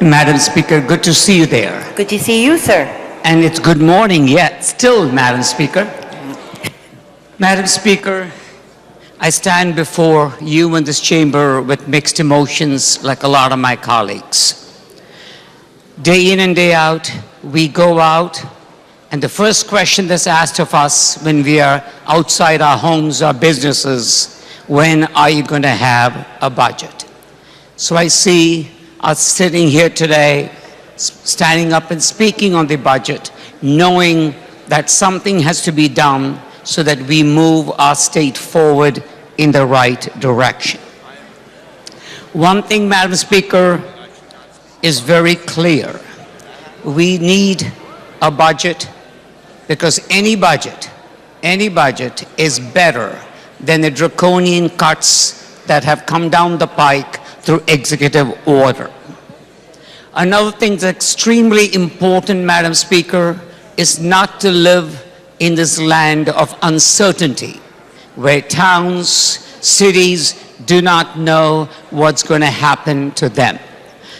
Madam Speaker, good to see you there. Good to see you, sir. And it's good morning yet, still, Madam Speaker. Madam Speaker, I stand before you in this chamber with mixed emotions like a lot of my colleagues. Day in and day out, we go out, and the first question that's asked of us when we are outside our homes or businesses, when are you going to have a budget? So I see us sitting here today, standing up and speaking on the budget, knowing that something has to be done so that we move our state forward in the right direction. One thing, Madam Speaker, is very clear. We need a budget because any budget is better than the draconian cuts that have come down the pike through executive order. Another thing that's extremely important, Madam Speaker, is not to live in this land of uncertainty, where towns, cities do not know what's going to happen to them.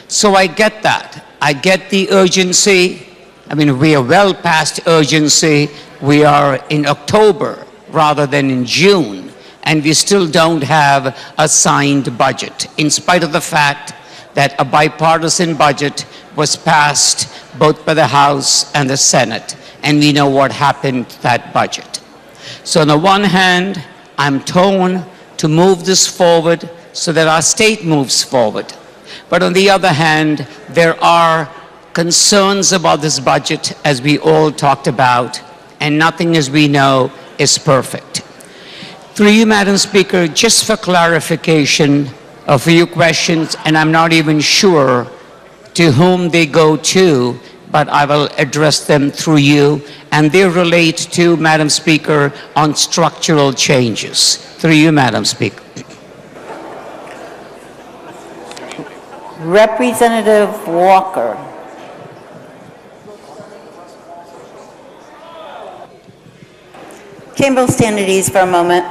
So I get that. I get the urgency. I mean, we are well past urgency. We are in October rather than in June, and we still don't have a signed budget, in spite of the fact that a bipartisan budget was passed both by the House and the Senate, and we know what happened to that budget. So on the one hand, I'm torn to move this forward so that our state moves forward. But on the other hand, there are concerns about this budget, as we all talked about, and nothing, as we know, is perfect. Through you, Madam Speaker, just for clarification, a few questions, and I'm not even sure to whom they go to, but I will address them through you, and they relate to, Madam Speaker, on structural changes. Through you, Madam Speaker. Representative Walker. Chamber will stand at ease for a moment.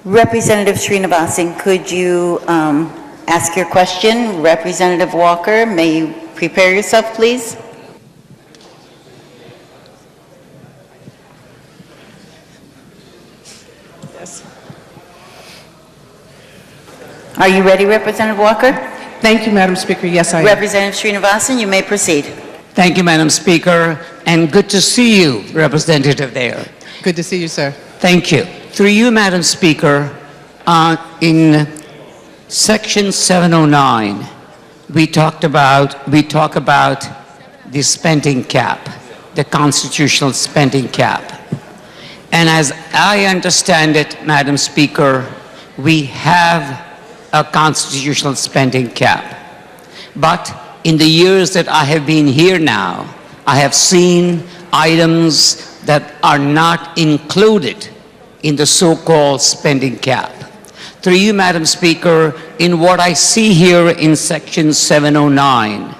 Representative Srinivasan, could you ask your question? Representative Walker, may you prepare yourself, please? Yes. Are you ready, Representative Walker? Thank you, Madam Speaker. Yes, I am. Representative Srinivasan, you may proceed. Thank you, Madam Speaker, and good to see you, Representative there. Good to see you, sir. Thank you. Through you, Madam Speaker, in Section 709, we talk about the spending cap, the constitutional spending cap. And as I understand it, Madam Speaker, we have a constitutional spending cap. But in the years that I have been here now, I have seen items that are not included in the so-called spending cap. Through you, Madam Speaker, in what I see here in Section 709,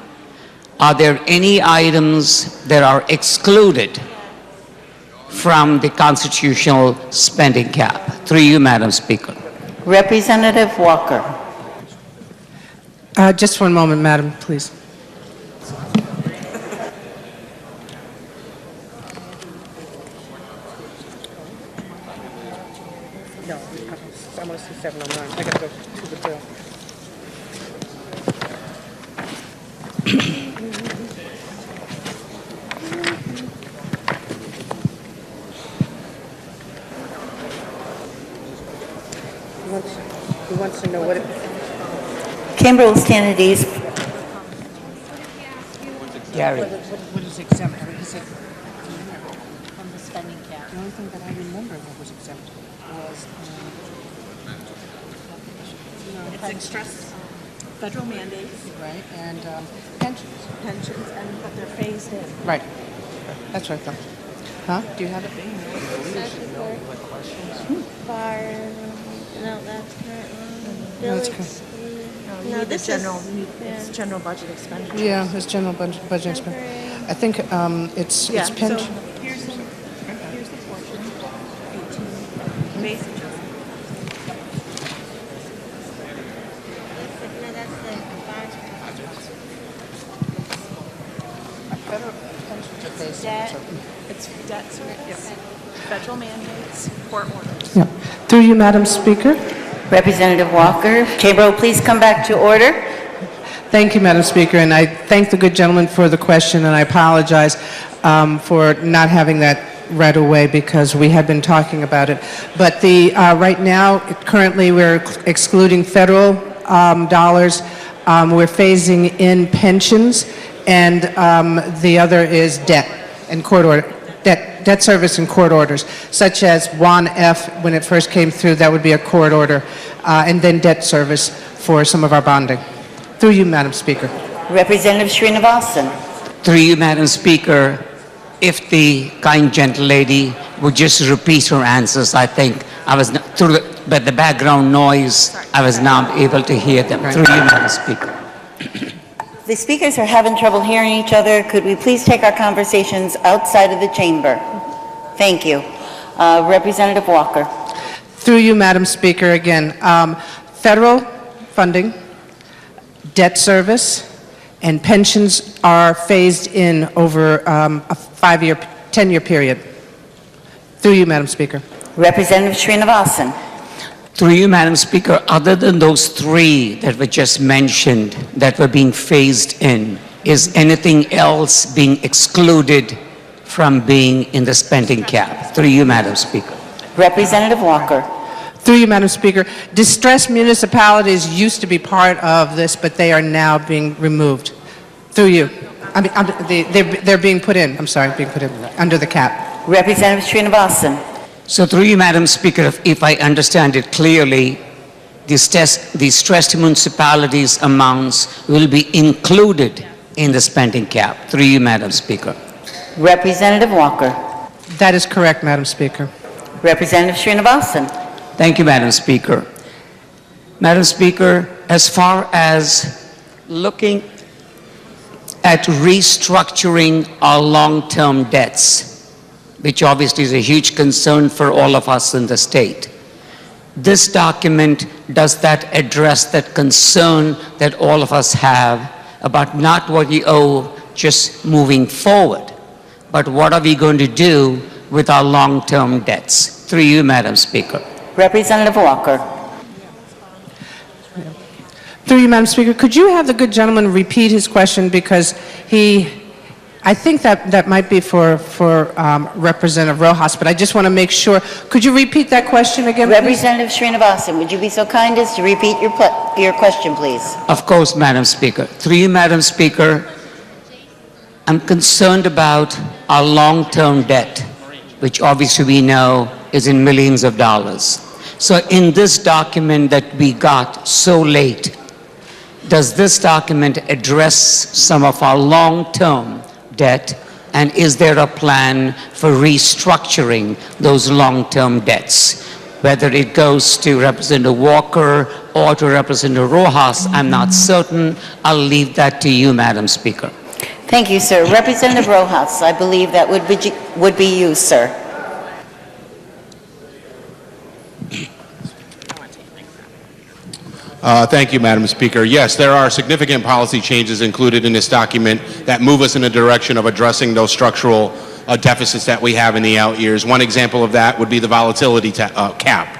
are there any items that are excluded from the constitutional spending cap? Through you, Madam Speaker. Representative Walker. Just one moment, Madam, please. No, I want to see 709. I got to go to the bill. He wants to know what it... Chamber will stand at ease. Gary. What is exempt? I mean, he said, From the spending cap. the only thing that I remember that was exempt was... It's express federal mandates, right, and pensions. pensions, and but they're phased in. Right. That's what I thought. Huh? Do you have it? Fire, no, that's current one. No, that's Billings. You No, need the this general, is, it's general budget expenditure. Yeah, it's general budget expense. I think it's Yeah, pension. so here's the portion, 18, base adjustment. no, that's the fire. Debt, It's debt service, federal mandates, court orders. Yeah. Through you, Madam Speaker. Representative Walker, Chamber will please come back to order. Thank you, Madam Speaker, and I thank the good gentleman for the question, and I apologize for not having that right away because we had been talking about it. But right now, currently, we're excluding federal dollars. We're phasing in pensions, and the other is debt and court order. Debt service and court orders, such as 1F, when it first came through, that would be a court order, and then debt service for some of our bonding. Through you, Madam Speaker. Representative Srinivasan. Through you, Madam Speaker, if the kind gentlelady would just repeat her answers, I think I was, but the background noise, I was not able to hear them. Through you, Madam Speaker. The speakers are having trouble hearing each other. Could we please take our conversations outside of the chamber? Thank you. Representative Walker. Through you, Madam Speaker, again, federal funding, debt service, and pensions are phased in over a 10-year period. Through you, Madam Speaker. Representative Srinivasan. Through you, Madam Speaker, other than those three that were just mentioned that were being phased in, is anything else being excluded from being in the spending cap? Through you, Madam Speaker. Representative Walker. Through you, Madam Speaker, distressed municipalities used to be part of this, but they are now being removed. Through you. I mean, they're being put in, I'm sorry, being put in under the cap. Representative Srinivasan. So through you, Madam Speaker, if I understand it clearly, the stressed municipalities amounts will be included in the spending cap. Through you, Madam Speaker. Representative Walker. That is correct, Madam Speaker. Representative Srinivasan. Thank you, Madam Speaker. Madam Speaker, as far as looking at restructuring our long-term debts, which obviously is a huge concern for all of us in the state, this document, does that address that concern that all of us have about not what we owe just moving forward, but what are we going to do with our long-term debts? Through you, Madam Speaker. Representative Walker. Through you, Madam Speaker, could you have the good gentleman repeat his question because I think that might be for Representative Rojas, but I just want to make sure. Could you repeat that question again, please? Representative Srinivasan, would you be so kind as to repeat your question, please? Of course, Madam Speaker. Through you, Madam Speaker, I'm concerned about our long-term debt, which obviously we know is in millions of dollars. So in this document that we got so late, does this document address some of our long-term debt, and is there a plan for restructuring those long-term debts? Whether it goes to Representative Walker or to Representative Rojas, I'm not certain. I'll leave that to you, Madam Speaker. Thank you, sir. Representative Rojas, I believe that would be you, sir. Thank you, Madam Speaker. Yes, there are significant policy changes included in this document that move us in the direction of addressing those structural deficits that we have in the out years. One example of that would be the volatility cap.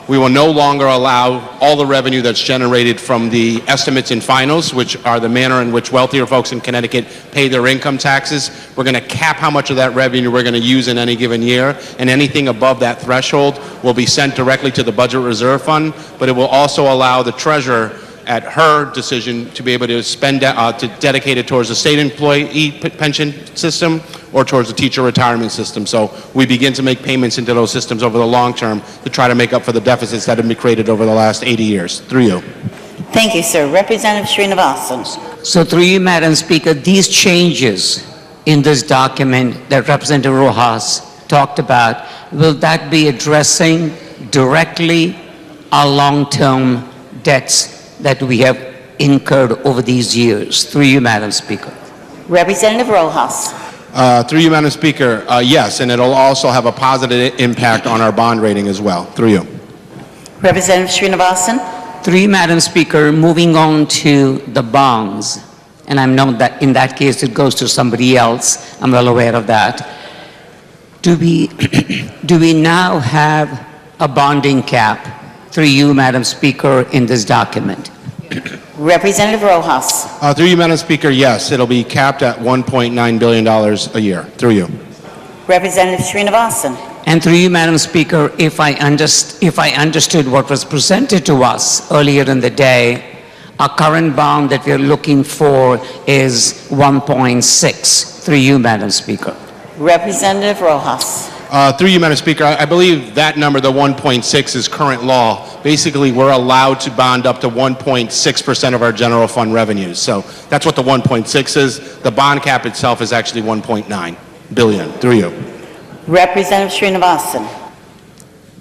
We will no longer allow all the revenue that's generated from the estimates and finals, which are the manner in which wealthier folks in Connecticut pay their income taxes. We're going to cap how much of that revenue we're going to use in any given year, and anything above that threshold will be sent directly to the Budget Reserve Fund, but it will also allow the treasurer at her decision to be able to spend, to dedicate it towards the state employee pension system or towards the teacher retirement system. So we begin to make payments into those systems over the long term to try to make up for the deficits that have been created over the last 80 years. Through you. Thank you, sir. Representative Srinivasan. So through you, Madam Speaker, these changes in this document that Representative Rojas talked about, will that be addressing directly our long-term debts that we have incurred over these years? Through you, Madam Speaker. Representative Rojas. Through you, Madam Speaker, yes, and it'll also have a positive impact on our bond rating as well. Through you. Representative Srinivasan. Through you, Madam Speaker, moving on to the bonds, and I know that in that case it goes to somebody else, I'm well aware of that. Do we now have a bonding cap, through you, Madam Speaker, in this document? Representative Rojas. Through you, Madam Speaker, yes, it'll be capped at $1.9 billion a year. Through you. Representative Srinivasan. And through you, Madam Speaker, if I understood what was presented to us earlier in the day, our current bond that we're looking for is 1.6. Through you, Madam Speaker. Representative Rojas. Through you, Madam Speaker, I believe that number, the 1.6, is current law. Basically, we're allowed to bond up to 1.6% of our general fund revenues. So that's what the 1.6 is. The bond cap itself is actually 1.9 billion. Through you. Representative Srinivasan.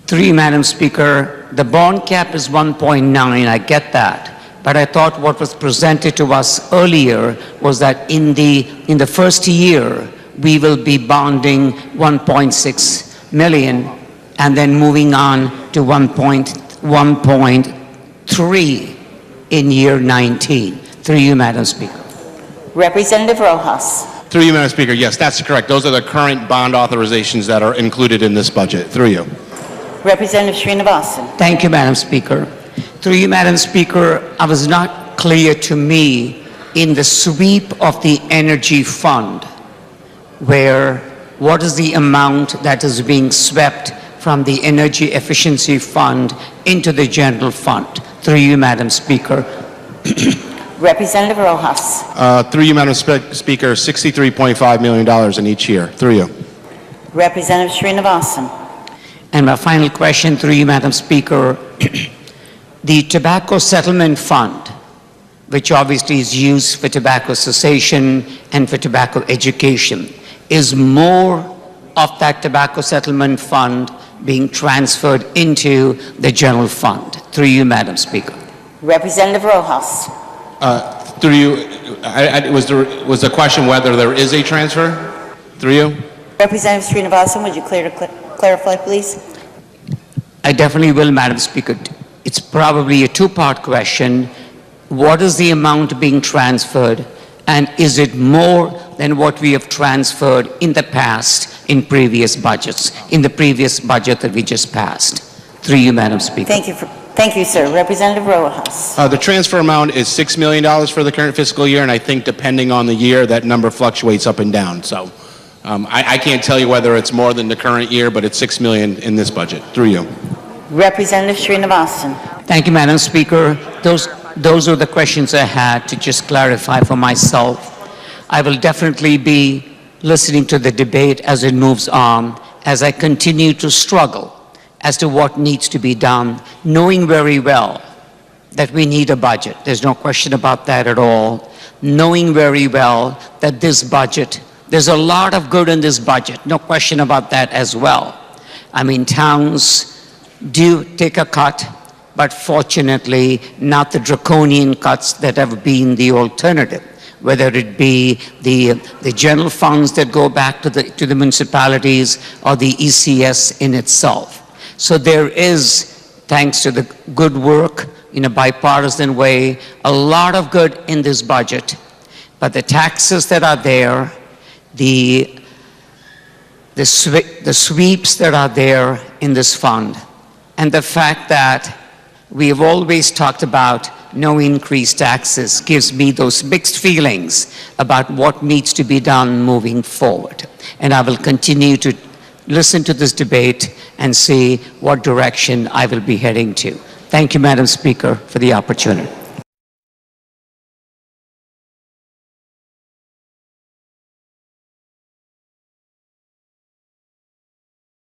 Through you, Madam Speaker, the bond cap is 1.9, I get that. But I thought what was presented to us earlier was that in the first year, we will be bonding 1.6 million and then moving on to 1.3 in year 19. Through you, Madam Speaker. Representative Rojas. Through you, Madam Speaker, yes, that's correct. Those are the current bond authorizations that are included in this budget. Through you. Representative Srinivasan. Thank you, Madam Speaker. Through you, Madam Speaker, I was not clear to me in the sweep of the energy fund, where what is the amount that is being swept from the energy efficiency fund into the general fund? Through you, Madam Speaker. Representative Rojas. Through you, Madam Speaker, $63.5 million in each year. Through you. Representative Srinivasan. And my final question, through you, Madam Speaker, the tobacco settlement fund, which obviously is used for tobacco cessation and for tobacco education, is more of that tobacco settlement fund being transferred into the general fund? Through you, Madam Speaker. Representative Rojas. Through you, was the question whether there is a transfer? Through you. Representative Srinivasan, would you clarify, please? I definitely will, Madam Speaker. It's probably a two-part question. What is the amount being transferred, and is it more than what we have transferred in the past in previous budgets, in the previous budget that we just passed? Through you, Madam Speaker. Thank you, sir. Representative Rojas. The transfer amount is $6 million for the current fiscal year, and I think depending on the year, that number fluctuates up and down. So I can't tell you whether it's more than the current year, but it's $6 million in this budget. Through you. Representative Srinivasan. Thank you, Madam Speaker. Those are the questions I had to just clarify for myself. I will definitely be listening to the debate as it moves on, as I continue to struggle as to what needs to be done, knowing very well that we need a budget. There's no question about that at all. Knowing very well that this budget, there's a lot of good in this budget, no question about that as well. I mean, towns do take a cut, but fortunately not the draconian cuts that have been the alternative, whether it be the general funds that go back to the municipalities or the ECS in itself. So there is, thanks to the good work in a bipartisan way, a lot of good in this budget, but the taxes that are there, the sweeps that are there in this fund, and the fact that we have always talked about no increased taxes gives me those mixed feelings about what needs to be done moving forward. And I will continue to listen to this debate and see what direction I will be heading to. Thank you, Madam Speaker, for the opportunity.